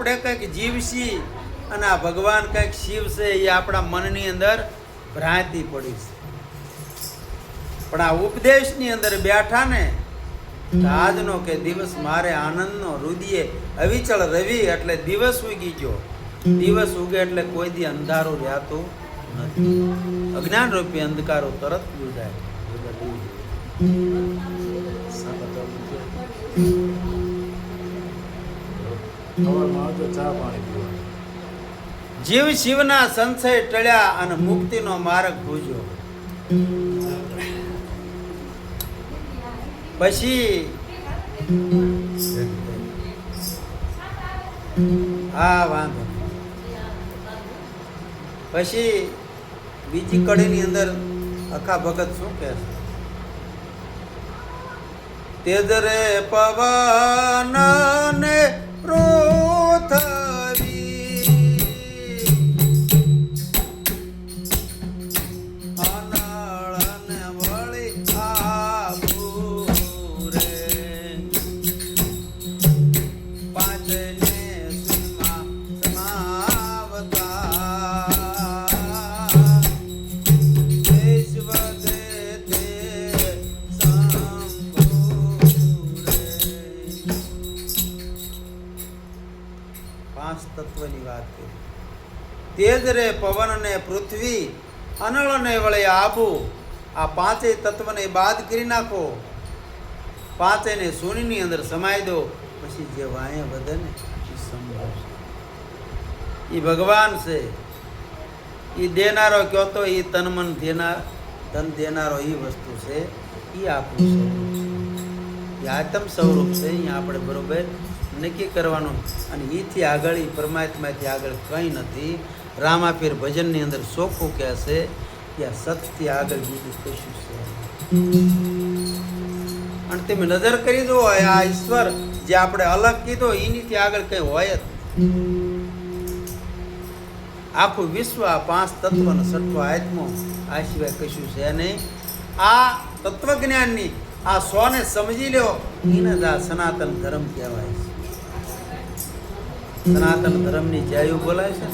આપણે કંઈક જીવ છીએ અને આ ભગવાન કંઈક શિવ છે એ આપણા મનની અંદર ભ્રાંતિ પડી છે. પણ આ ઉપદેશની અંદર બેઠા ને આજનો કે દિવસ મારે આનંદનો રુદિયે અવિચળ રવિ એટલે દિવસ ઉગી ગયો. દિવસ ઉગે એટલે કોઈ દી અંધારું રહેતું નથી. અજ્ઞાન રૂપી અંધકારો તરત યુજાય. જીવ શિવના સંશય ટળ્યા અને મુક્તિનો માર્ગ ભૂજ્યો. પછી હા વાંધો પછી બીજી કડીની અંદર અખા ભગત શું કહે છે? તેજ રે પવન ને પૃથ્વી અનળ ને વળી આબુ રે પાંચને સીમા સમાવતા વિશ્વ દે તે પાંચ તત્વની વાત કરી. તેજ રે પવન ને પૃથ્વી અનળ ને વળે આબુ. આ પાંચેય તત્વને બાદ કરી નાખો, પાંચેયને શૂન્યની અંદર સમાઈ દો. પછી જે વાય વધે ને એ સંભવ છે. એ ભગવાન છે. એ દેનારો કયો તો એ તન મન ધન દેનારો એ વસ્તુ છે. એ આપણું સ્વરૂપ છે. એ આત્મ સ્વરૂપ છે. અહીંયા આપણે બરોબર નક્કી કરવાનું. અને એથી આગળ એ પરમાત્માથી આગળ કંઈ નથી. રામાપીર ભજનની અંદર ચોખ્ખું કહે છે કે આ સતથી આગળ બીજું કશું છે. અને તમે નજર કરી દો આ ઈશ્વર જે આપણે અલગ કીધો એનીથી આગળ કંઈ હોય જ આખું વિશ્વ આ પાંચ તત્વનો છઠ્ઠો આત્મો આ સિવાય કશું છે નહીં. આ તત્વજ્ઞાનની આ સોને સમજી લ્યો એને જ આ સનાતન ધર્મ કહેવાય છે. સનાતન ધર્મની જયું બોલાય છે.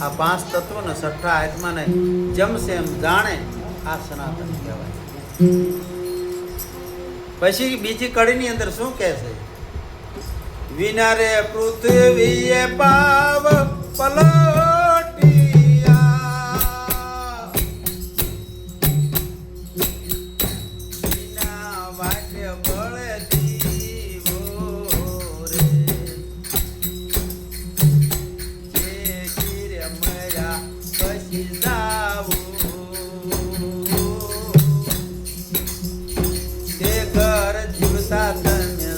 આ પાંચ તત્વને છઠ્ઠા આત્માને જમશે એમ જાણે આ સનાતન કહેવાય. પછી બીજી કડીની અંદર શું કહે છે? વિના રે પૃથ્વીએ પાવ પલટિયા વિના વાક્ય બળે દીવો રે જે ગીરે મર્યા પછી જાવું તે ઘર જીવતા તમે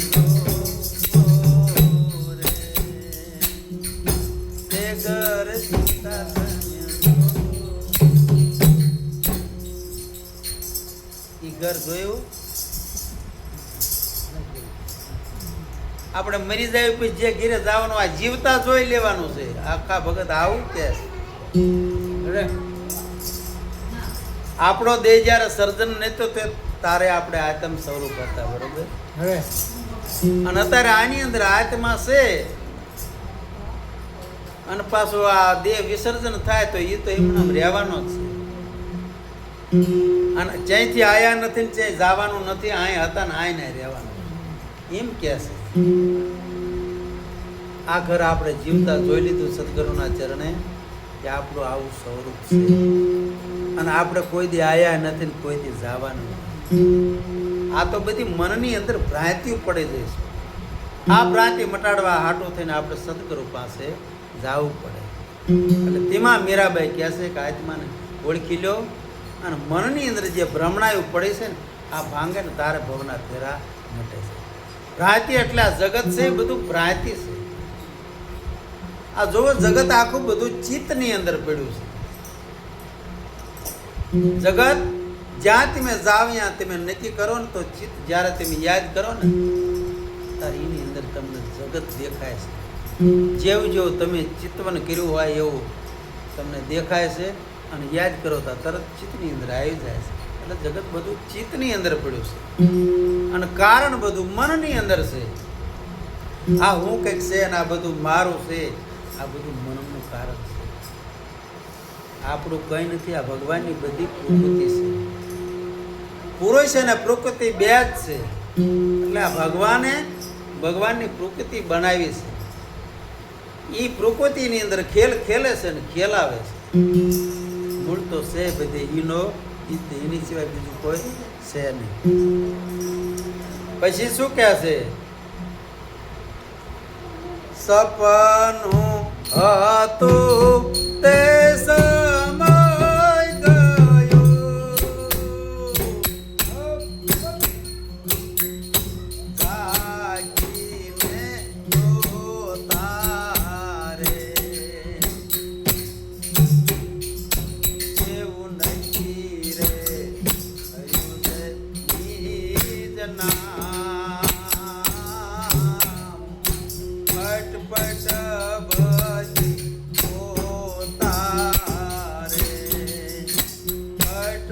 રે તે ઘર જીવતા તમે ઈ ઘર જોયું? આપણે મરી જાય પછી જે ઘીરે જવાનું આ જીવતા જોઈ લેવાનું છે. આખા ભગત આવું કે આપણો દેહ જયારે સર્જન નતો તે તારે આપણે આત્મ સ્વરૂપ હતા બરોબર. અને અત્યારે આની અંદર આત્મા છે અને પાછું આ દેહ વિસર્જન થાય તો એ તો એમને રહેવાનો જ છે. અને જ્યાંથી આયા નથી ને ક્યાંય જવાનું નથી. અહીંયા હતા ને આઈને રહેવાનું એમ કે છે. આ ઘર આપણે જીવતા જોઈ લીધું સદગુરુના ચરણે કે આપણું આવું સ્વરૂપ છે. અને આપણે કોઈ દી આયા નથી ને કોઈ દી જવાનું. આ તો બધી મનની અંદર ભ્રાંતિઓ પડી જાય છે. આ ભ્રાંતિ મટાડવા હાટું થઈને આપણે સદગુરુ પાસે જવું પડે. એટલે તેમાં મીરાબાઈ કહે છે કે આત્માને ઓળખી લો અને મનની અંદર જે ભ્રમણાયું પડે છે ને આ ભાંગે ને તારે ભવના ફેરા મટે છે. ભ્રાંતિ એટલે આ જગત છે એ બધું ભ્રાંતિ છે. આ જોવો જગત આખું બધું ચિત્તની અંદર પડ્યું છે. જગત જ્યાં તમે જાવ ત્યાં તમે નક્કી કરો ને તો ચિત્ત જ્યારે તમે યાદ કરો ને ત્યારે એની અંદર તમને જગત દેખાય છે. જેવું જેવું તમે ચિત્તવન કર્યું હોય એવું તમને દેખાય છે. અને યાદ કરો તો તરત ચિત્તની અંદર આવી જાય છે. એટલે જગત બધું ચિત્તની અંદર પડ્યું છે અને કારણ બધું મનની અંદર છે. આ હું કંઈક છે ને આ બધું મારું છે, આ બધું મનનું કારણ છે. આપણું કંઈ નથી, આ ભગવાનની બધી પ્રકૃતિ છે. પુરુષ અને પ્રકૃતિ બે જ છે. એટલે આ ભગવાનની પ્રકૃતિ બનાવી છે. એ પ્રકૃતિની અંદર ખેલ ખેલે છે ને ખેલાવે છે. મૂળ તો છે બધી એની સિવાય બીજું કોઈ છે નહીં. પછી શું કહે છે? સપનું હતું તે સમય ગયો, જાગીને જોતા રે, એવું નથી રે થયું છે નિજના પટ ભજી પોતા રે, પટ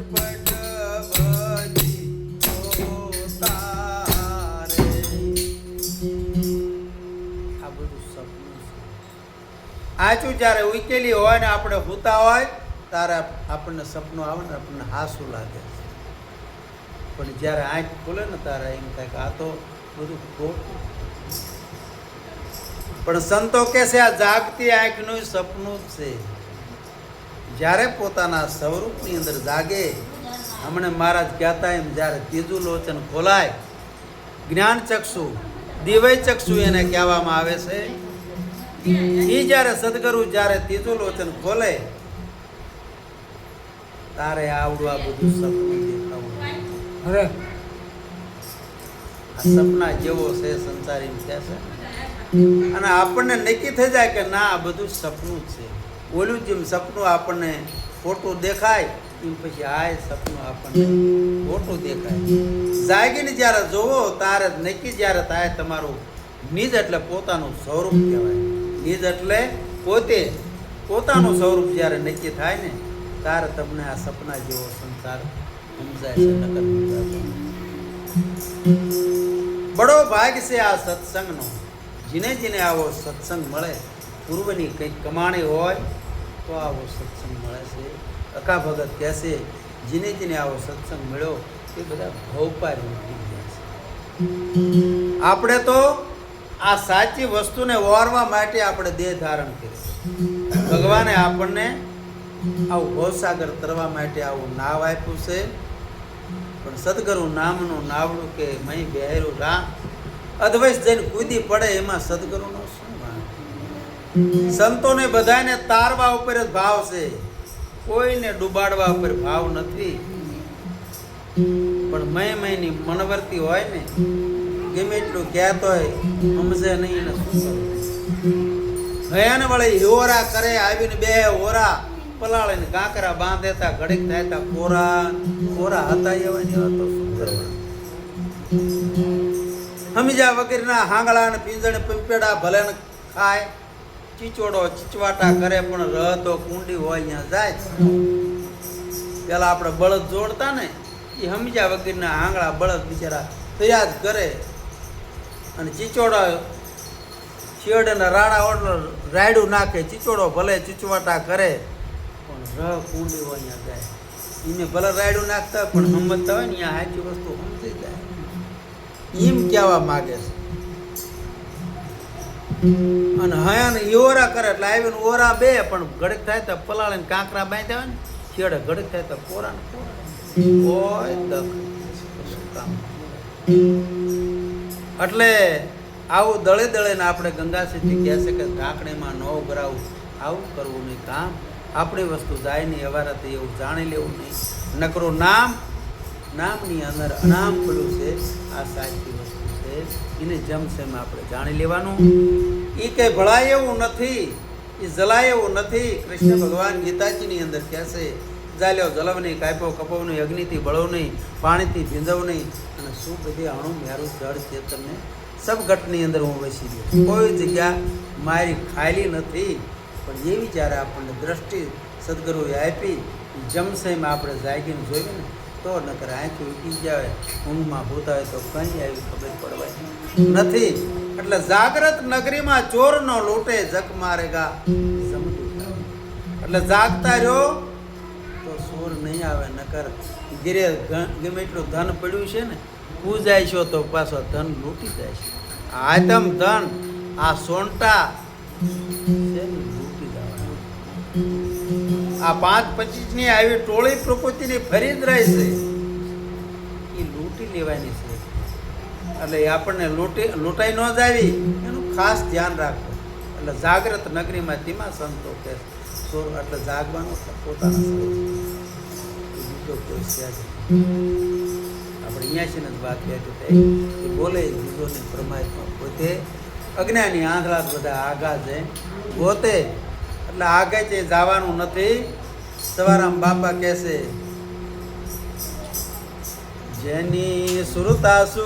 ભજી પોતા રે. આ બધું સપનું છે. આચું જ્યારે ઉકેલી હોય ને આપણે સૂતા હોય ત્યારે આપણને સપનું આવે ને આપણને હાસું લાગે, પણ જ્યારે આંખ ખુલે ને ત્યારે એમ થાય કે આ તો બધું ખોટું. પણ સંતો કે છે આ જાગતી આંખનું સપનું જ છે. જ્યારે પોતાના સ્વરૂપની અંદર જાગે, હમણાં મહારાજ કહેતા એમ જ્યારે ત્રીજું લોચન ખોલાય, જ્ઞાન ચક્ષુ દિવ્ય ચક્ષુ એને કહેવામાં આવે છે. એ જ્યારે સદગુરુ જ્યારે ત્રીજું લોચન ખોલે તારે આવડું આ બધું સપનું દેખાવું. અરે આ સપના જેવો છે સંસારી કહે છે. અને આપણને નક્કી થઈ જાય કે ના આ બધું સપનું છે. ઓલું જેમ સપનું આપણને ખોટું દેખાય એમ પછી આ સપનું આપણને ખોટું દેખાય. જાગીને જ્યારે જોવો ત્યારે નક્કી જ્યારે થાય તમારું નિજ એટલે પોતાનું સ્વરૂપ કહેવાય. નિજ એટલે પોતાનું સ્વરૂપ જ્યારે નક્કી થાય ને ત્યારે તમને આ સપના જેવો સંસાર સમજાય છે. નકર બડો ભાગ છે આ સત્સંગનો. જેને આવો સત્સંગ મળે, પૂર્વની કંઈક કમાણી હોય તો આવો સત્સંગ મળે છે. અકા ભગત કહેશે જેને આવો સત્સંગ મળ્યો એ બધા ભવપારી ઉઠી ગયા છે. આપણે તો આ સાચી વસ્તુને ઓરવા માટે આપણે દેહ ધારણ કરીએ. ભગવાને આપણને આવું ભવસાગર તરવા માટે આવું નાવ આપ્યું છે. પણ સદગુરુ નામનું નાવડું કે મહી બેહરું રામ અદ્વૈત જઈને કૂદી પડે એમાં સદગુરુનો શું વાંક? સંતોને બધાને તારવા ઉપર જ ભાવ છે, કોઈને ડૂબાડવા ઉપર ભાવ નથી. પણ મયની મનવર્તી હોય ને ગમે એટલું કહેતો હોય સમજે નહીં ને શું કરવું. હયાને વળી હોરા કરે આવીને બે હોરા પલાળીને કાંકરા બાંધેતા ઘડીક થાય કોરા હતા એવા તો શું કરવા. હમીજા વગેરેના હાંગળા ને પીંજણ પંપેડા ભલે ને ખાય, ચીચોડો ચીચવાટા કરે પણ રહ તો કુંડી હોય ત્યાં જાય. પેલા આપણે બળદ જોડતા ને એ હમીજા વગેરેના હાંગળા બળદ બિચારા ફરિયાદ કરે અને ચીચોડા શેડના રાડા ઓડલો રાયડું નાખે, ચીચોડો ભલે ચીચવાટા કરે પણ રહ કુંડી હોય ત્યાં જાય. એને ભલે રાયડું નાખતા પણ સમજતા હોય ને ત્યાં સાચી વસ્તુ સમજી જાય એમ કહેવા માગે છે. અને હયાને ઓરા કરે એટલે આવીને ઓરા બે પણ ઘડીક થાય તો પલાળીને કાંકરા બાંધ્યા હોય ને છેડે ઘડીક થાય તો કોરા ને કોઈ શું કામ. એટલે આવું દળે દળે ને આપણે ગંગાસીથી કહે છે કે ઢાંકણીમાં ન ઉભરાવું, આવું કરવું નહીં કામ. આપણી વસ્તુ જાય નહીં અવારાથી એવું જાણી લેવું નહીં. નકરું નામની અંદર અનામ પડ્યું છે, આ સાચી વસ્તુ છે. એને જમસેમાં આપણે જાણી લેવાનું. એ કંઈ ભળાય એવું નથી, એ જલાય એવું નથી. કૃષ્ણ ભગવાન ગીતાજીની અંદર કહેશે જાલ્યો જલવ નહીં, કાપ્યો કપવ નહીં, અગ્નિથી બળવ નહીં, પાણીથી ભીંજવ નહીં. અને શું બધી અણુ મારું જળ ચેતનને સબ ઘટની અંદર હું વસી ગયો. કોઈ જગ્યા મારી ખાલી નથી. પણ એવી જ્યારે આપણને દ્રષ્ટિ સદગુરુએ આપી જમસેમાં આપણે જાગીને જોયું ને તો નકર આંખ ઉઠી જાય ઊંઘમાં ભૂતા હોય તો કંઈ આવી ખબર પડવાય નથી. એટલે જાગ્રત નગરીમાં ચોર નો લૂંટે જગ મારેગા સમજુ. એટલે જાગતા રહ્યો તો ચોર નહીં આવે. નકર ગીરે ગમે એટલું ધન પડ્યું છે ને પૂજાય છો તો પાછો ધન લૂંટી જાય છે. આતમ ધન આ સોંટા છે ને લૂંટી જવાના. આ 5-25 ની આવી ટોળી પ્રકૃતિની ફરી જ રહી છે એ લૂંટી લેવાની છે. એટલે આપણને લૂંટાઈ ન જાવી એનું ખાસ ધ્યાન રાખવું. એટલે જાગ્રત નગરીમાં ધીમા સંતો કે ચોર એટલે જાગવાનું પોતાના બીજો કોઈ છે જ. આપણે અહીંયા છે ને વાત બેઠી થઈ એ બોલે બીજો ને પરમાત્મા પોતે અજ્ઞાની આંધળા બધા આગા છે ગોતે. એટલે આગળ જે જવાનું નથી. સવારામ બાપા કહેશે જેની સુરતાસુ